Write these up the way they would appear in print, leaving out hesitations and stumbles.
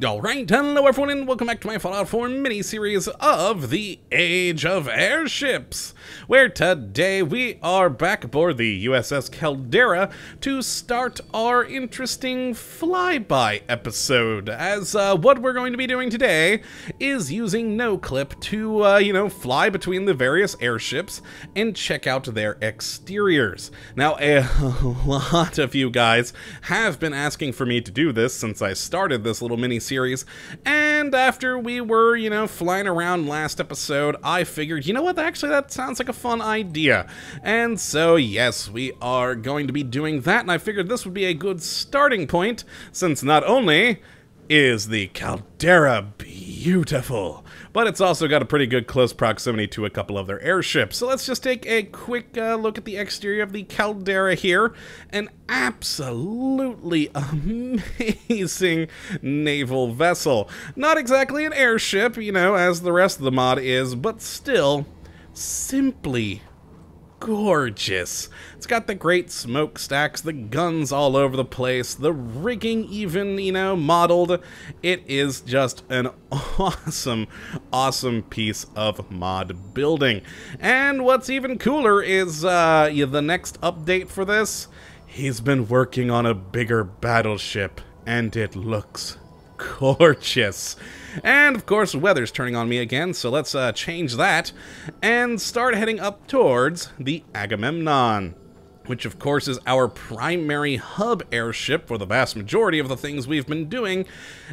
Alright, hello everyone and welcome back to my Fallout 4 mini-series of the Age of Airships, where today we are back aboard the USS Caldera to start our interesting flyby episode, as what we're going to be doing today is using NoClip to, fly between the various airships and check out their exteriors. Now, a lot of you guys have been asking for me to do this since I started this little mini-series, and after we were, flying around last episode, I figured, you know what, actually that sounds like a fun idea. And so, yes, we are going to be doing that, and I figured this would be a good starting point, since not only is the Caldera beautiful, but it's also got a pretty good close proximity to a couple of their airships. So let's just take a quick look at the exterior of the Caldera here. An absolutely amazing naval vessel. Not exactly an airship, as the rest of the mod is, but still simply gorgeous. It's got the great smokestacks, the guns all over the place, the rigging even, modeled. It is just an awesome, awesome piece of mod building. And what's even cooler is the next update for this. He's been working on a bigger battleship, and it looks gorgeous. And of course, weather's turning on me again, so let's change that and start heading up towards the Agamemnon, which of course is our primary hub airship for the vast majority of the things we've been doing.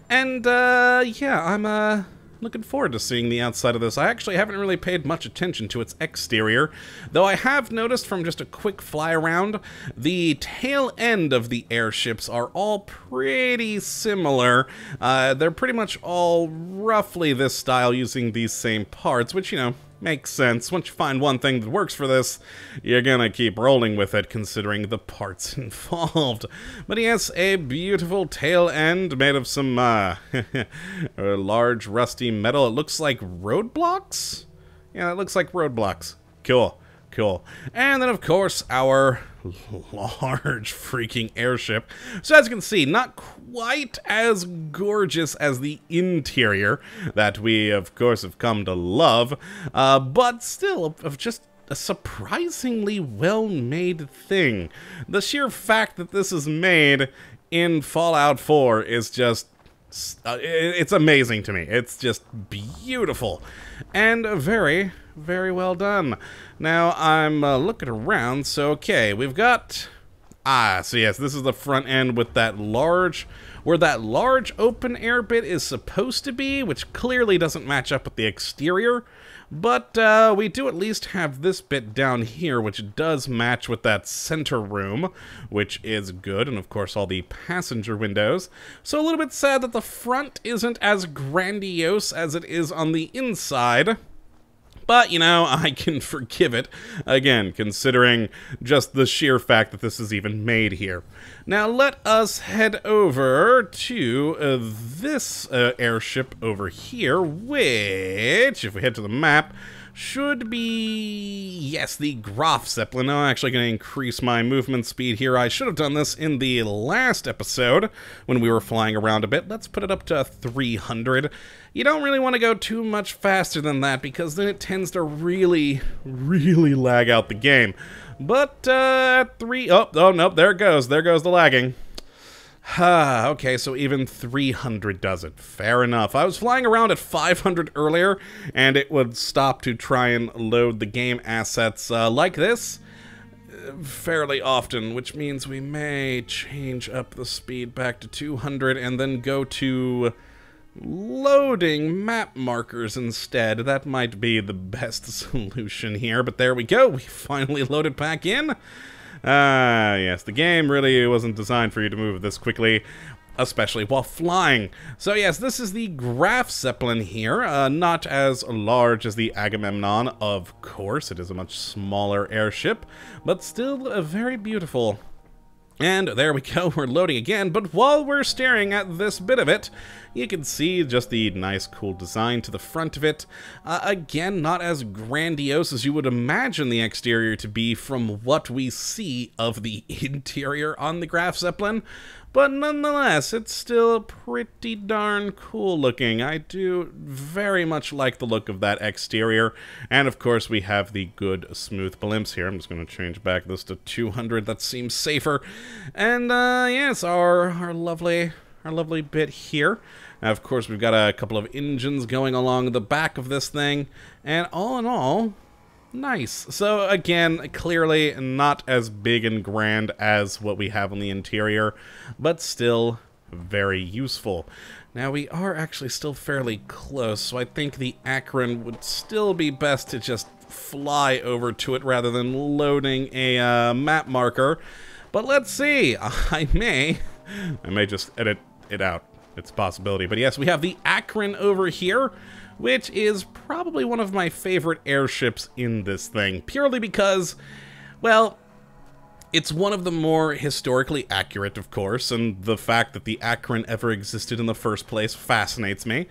And yeah, I'm looking forward to seeing the outside of this. I actually haven't really paid much attention to its exterior, though I have noticed from just a quick fly around, the tail end of the airships are all pretty similar. They're pretty much all roughly this style using these same parts, which, makes sense. Once you find one thing that works for this, you're gonna keep rolling with it, considering the parts involved. But yes, a beautiful tail end made of some large rusty metal. It looks like roadblocks? Yeah, it looks like roadblocks. Cool. Cool. And then, of course, our large freaking airship. So as you can see, not quite as gorgeous as the interior that we, of course, have come to love, but still of just a surprisingly well-made thing. The sheer fact that this is made in Fallout 4 is just it's amazing to me. It's just beautiful and very, very well done. Now I'm looking around, so okay, we've got so yes, this is the front end with that large, where that large open air bit is supposed to be, which clearly doesn't match up with the exterior. But we do at least have this bit down here, which does match with that center room, which is good, and of course all the passenger windows. So a little bit sad that the front isn't as grandiose as it is on the inside. But, I can forgive it, again, considering just the sheer fact that this is even made here. Now, let us head over to this airship over here, which, if we head to the map, should be, yes, the Graf Zeppelin. I'm actually going to increase my movement speed here. I should have done this in the last episode when we were flying around a bit. Let's put it up to 300. You don't really want to go too much faster than that, because then it tends to really, really lag out the game. But, oh, nope, there it goes. There goes the lagging. Okay, so even 300 does it. Fair enough. I was flying around at 500 earlier, and it would stop to try and load the game assets like this fairly often, which means we may change up the speed back to 200 and then go to loading map markers instead. That might be the best solution here, but there we go. We finally loaded back in. Yes, the game really wasn't designed for you to move this quickly, especially while flying. So yes, this is the Graf Zeppelin here, not as large as the Agamemnon, of course. It is a much smaller airship, but still very beautiful. And there we go, we're loading again, but while we're staring at this bit of it, you can see just the nice, cool design to the front of it. Again, not as grandiose as you would imagine the exterior to be from what we see of the interior on the Graf Zeppelin, but nonetheless, it's still pretty darn cool looking. I do very much like the look of that exterior, and of course we have the good smooth blimps here. I'm just going to change back this to 200, that seems safer. And yes, our lovely bit here. Now, of course, we've got a couple of engines going along the back of this thing, and all in all, nice. So again, clearly not as big and grand as what we have on the interior, but still very useful. Now, we are actually still fairly close, so I think the Akron would still be best to just fly over to it rather than loading a map marker. But let's see, I may just edit it out. It's a possibility. But yes, we have the Akron over here, which is probably one of my favorite airships in this thing, purely because, well, it's one of the more historically accurate, of course, and the fact that the Akron ever existed in the first place fascinates me.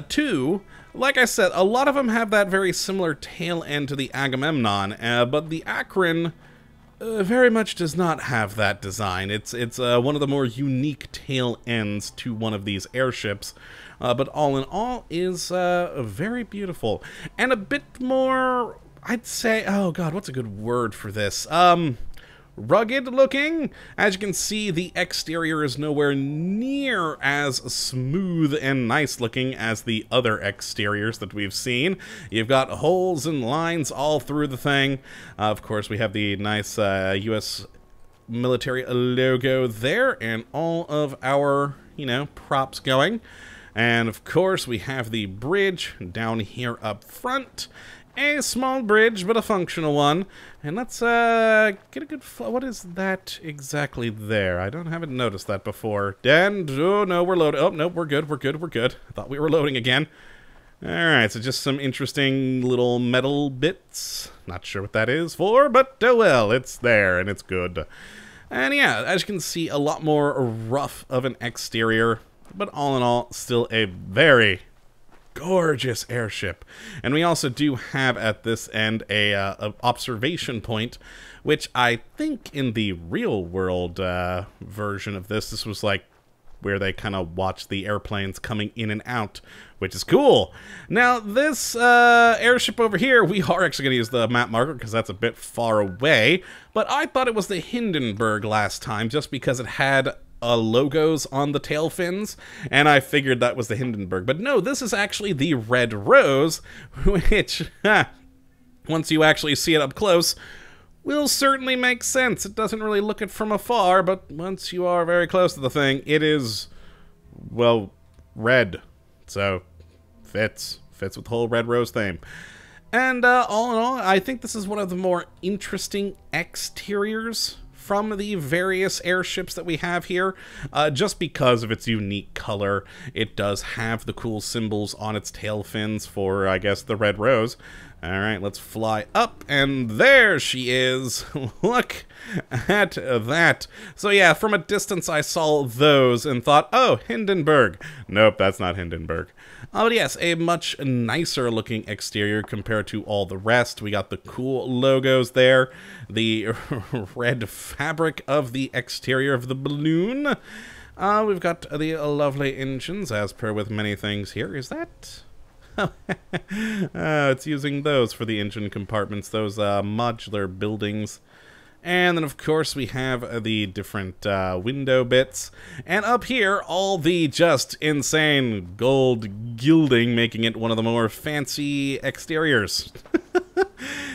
Two, like I said, a lot of them have that very similar tail end to the Agamemnon, but the Akron very much does not have that design. It's one of the more unique tail ends to one of these airships, but all in all is very beautiful and a bit more, I'd say, oh god, what's a good word for this? Rugged looking. As you can see, the exterior is nowhere near as smooth and nice looking as the other exteriors that we've seen. You've got holes and lines all through the thing. Of course, we have the nice US military logo there and all of our, you know, props going. And of course, we have the bridge down here up front. A small bridge, but a functional one. And let's get a good what is that exactly there? I haven't noticed that before. And, oh no, we're loaded. Oh no, we're good. I thought we were loading again. Alright, so just some interesting little metal bits. Not sure what that is for, but oh well, it's there and it's good. And yeah, as you can see, a lot more rough of an exterior, but all in all, still a very gorgeous airship. And we also do have at this end a observation point, which I think in the real world version of this was like where they kind of watch the airplanes coming in and out, which is cool. Now this airship over here, we are actually going to use the map marker because that's a bit far away, but I thought it was the Hindenburg last time just because it had logos on the tail fins, and I figured that was the Hindenburg. But no, this is actually the Red Rose, which, once you actually see it up close, will certainly make sense. It doesn't really look it from afar, but once you are very close to the thing, it is, well, red. So, fits with the whole Red Rose theme. And all in all, I think this is one of the more interesting exteriors from the various airships that we have here, just because of its unique color. It does have the cool symbols on its tail fins for, I guess, the Red Rose. Alright, let's fly up, and there she is. Look at that. So yeah, from a distance I saw those and thought, oh, Hindenburg. Nope, that's not Hindenburg. But yes, a much nicer looking exterior compared to all the rest. We got the cool logos there, the red fabric of the exterior of the balloon. We've got the lovely engines, as per with many things here. Is that... it's using those for the engine compartments, those modular buildings. And then, of course, we have the different window bits. And up here, all the just insane gold gilding, making it one of the more fancy exteriors.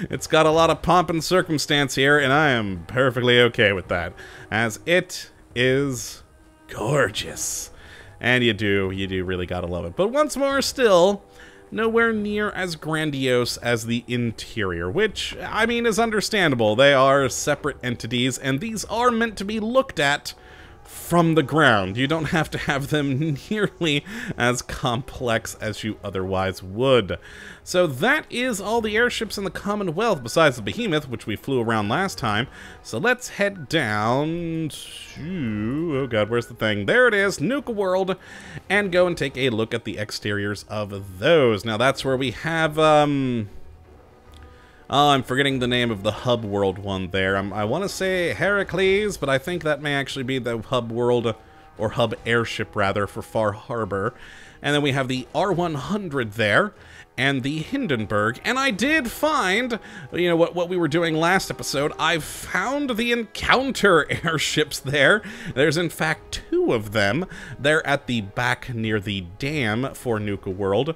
It's got a lot of pomp and circumstance here, and I am perfectly okay with that, as it is gorgeous. And you do really gotta love it. But once more, still nowhere near as grandiose as the interior, which, I mean, is understandable. They are separate entities, and these are meant to be looked at from the ground. You don't have to have them nearly as complex as you otherwise would. So that is all the airships in the Commonwealth, besides the Behemoth, which we flew around last time. So let's head down to... oh god, where's the thing? There it is, Nuka World, and go and take a look at the exteriors of those. Now that's where we have, Oh, I'm forgetting the name of the hub world one there. I want to say Heracles, but I think that may actually be the hub world, or hub airship rather, for Far Harbor. And then we have the R100 there, and the Hindenburg. And I did find, you know, what we were doing last episode. I found the encounter airships there. There's in fact 2 of them. They're at the back near the dam for Nuka World,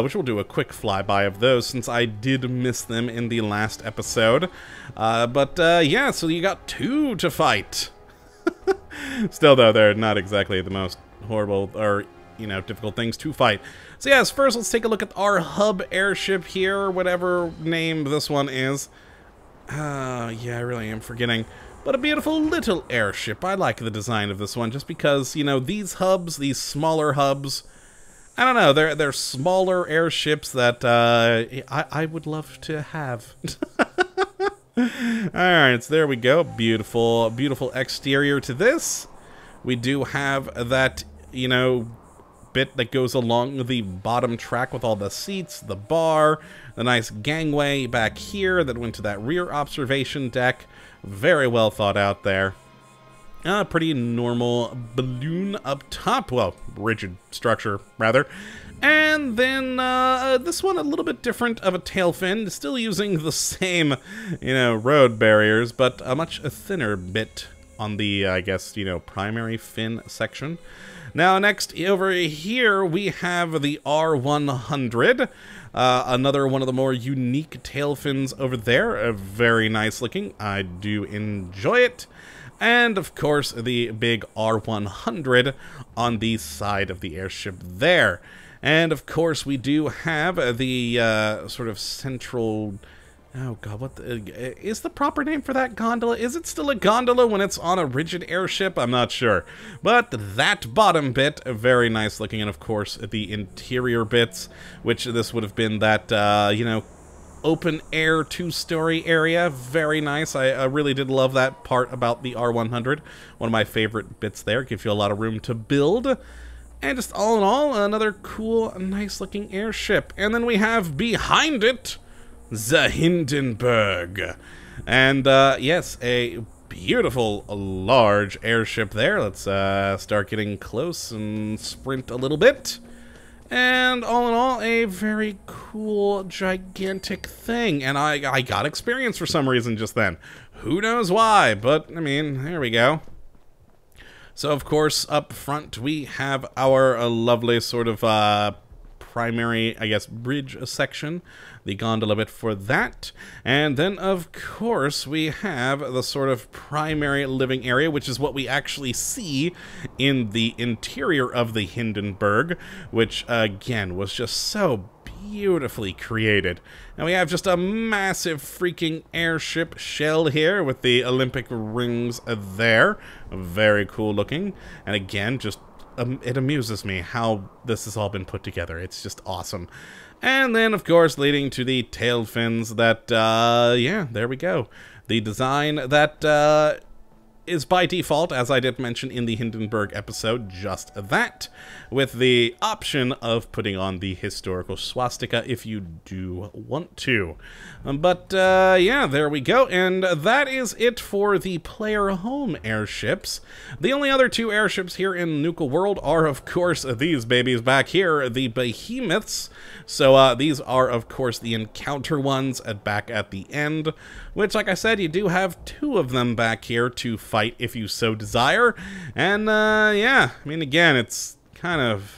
which we'll do a quick flyby of those since I did miss them in the last episode. Yeah, so you got 2 to fight. Still, though, they're not exactly the most horrible or, you know, difficult things to fight. So yes, first let's take a look at our hub airship here, whatever name this one is. Yeah, I really am forgetting. But a beautiful little airship. I like the design of this one just because, you know, these hubs, these smaller hubs, I don't know, they're smaller airships that I would love to have. Alright, so there we go. Beautiful, beautiful exterior to this. We do have that, you know, bit that goes along the bottom track with all the seats, the bar, the nice gangway back here that went to that rear observation deck. Very well thought out there. Pretty normal balloon up top. Well, rigid structure, rather. And then this one a little bit different of a tail fin, still using the same, you know, road barriers, but a much thinner bit on the, I guess, you know, primary fin section. Now, next over here, we have the R100, another one of the more unique tail fins over there. Very nice looking. I do enjoy it. And, of course, the big R100 on the side of the airship there. And, of course, we do have the sort of central... Oh, God, what is the proper name for that gondola? Is it still a gondola when it's on a rigid airship? I'm not sure. But that bottom bit, very nice looking. And, of course, the interior bits, which this would have been that, you know, open-air 2-story area. Very nice. I really did love that part about the R100. One of my favorite bits there. Gives you a lot of room to build. And just all in all, another cool, nice-looking airship. And then we have behind it... the Hindenburg. And, yes, a beautiful, large airship there. Let's, start getting close and sprint a little bit. And, all in all, a very cool, gigantic thing. And I got experience for some reason just then. Who knows why, but, I mean, there we go. So, of course, up front, we have our lovely sort of, primary, I guess, bridge section, the gondola bit for that. And then, of course, we have the sort of primary living area, which is what we actually see in the interior of the Hindenburg, which, again, was just so beautifully created. And we have just a massive freaking airship shell here with the Olympic rings there. Very cool looking. And again, just it amuses me how this has all been put together. It's just awesome. And then, of course, leading to the tail fins that, yeah, there we go. The design that is by default, as I did mention in the Hindenburg episode, just that, with the option of putting on the historical swastika if you do want to. Yeah, there we go, and that is it for the player home airships. The only other 2 airships here in Nuka World are, of course, these babies back here, the behemoths. So these are, of course, the encounter ones back at the end, which, like I said, you do have 2 of them back here to fight if you so desire. And, yeah, I mean, again, it's kind of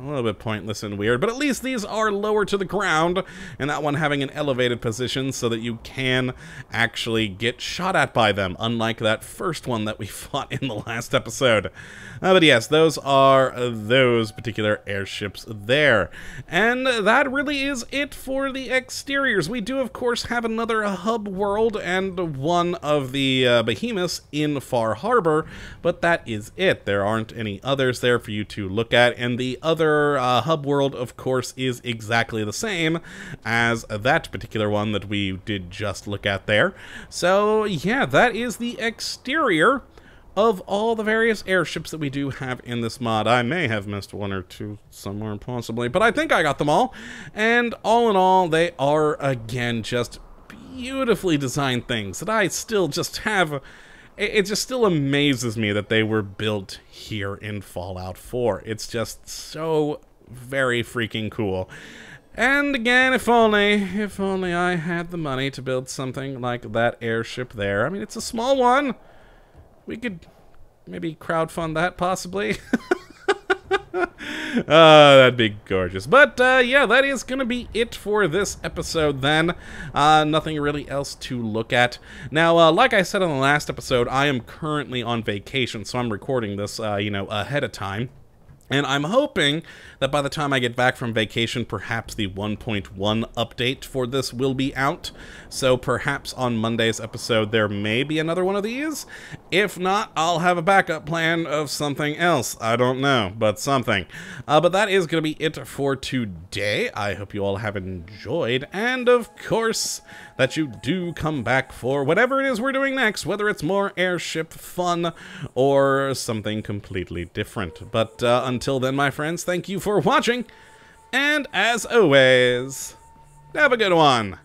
a little bit pointless and weird, but at least these are lower to the ground, and that one having an elevated position so that you can actually get shot at by them, unlike that first one that we fought in the last episode. But yes, those are those particular airships there. And that really is it for the exteriors. We do, of course, have another hub world and one of the behemoths in Far Harbor, but that is it. There aren't any others there for you to look at, and the other hub world, of course, is exactly the same as that particular one that we did just look at there. So, yeah, that is the exterior of all the various airships that we do have in this mod. I may have missed 1 or 2 somewhere, possibly, but I think I got them all. And all in all, they are, again, just beautifully designed things that I still just have. It just still amazes me that they were built here in Fallout 4. It's just so very freaking cool. And again, if only I had the money to build something like that airship there. I mean, it's a small one. We could maybe crowdfund that, possibly. That'd be gorgeous. But, yeah, that is going to be it for this episode then. Nothing really else to look at. Now, like I said on the last episode, I am currently on vacation, so I'm recording this, you know, ahead of time. And I'm hoping that by the time I get back from vacation, perhaps the 1.1 update for this will be out. So perhaps on Monday's episode, there may be another one of these. If not, I'll have a backup plan of something else. I don't know, but something. But that is going to be it for today. I hope you all have enjoyed. And of course, that you do come back for whatever it is we're doing next, whether it's more airship fun or something completely different. But until then, my friends, thank you for watching, and as always, have a good one.